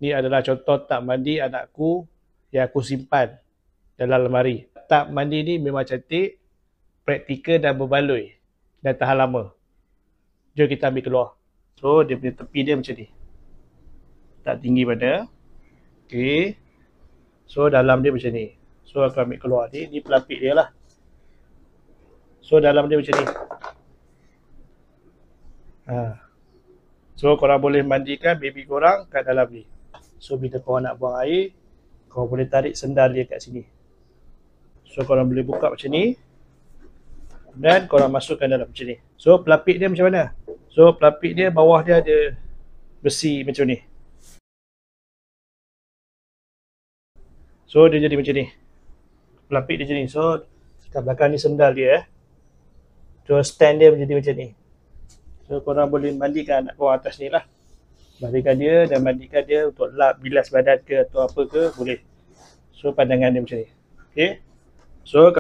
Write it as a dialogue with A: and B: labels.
A: Ni adalah contoh tub mandi anakku yang aku simpan dalam lemari. Tub mandi ni memang cantik, praktikal dan berbaloi dan tahan lama. Jom kita ambil keluar. So dia punya tepi dia macam ni. Tak tinggi mana. Okey. So dalam dia macam ni. So aku ambil keluar ni pelapik dia lah. So dalam dia macam ni. So korang boleh mandikan baby korang kat dalam ni. So bila korang nak buang air, korang boleh tarik sendal dia kat sini. So korang boleh buka macam ni dan korang masukkan dalam macam ni. So pelapik dia macam mana? So pelapik dia bawah dia ada besi macam ni. So dia jadi macam ni. Pelapik dia macam ni. So kat belakang ni sendal dia. So stand dia jadi macam ni. So korang boleh mandikan anak korang atas ni lah. Mandikan dia dan mandikan dia untuk lap, bilas badan ke atau apa ke boleh. So pandangan dia macam ni. Okay. So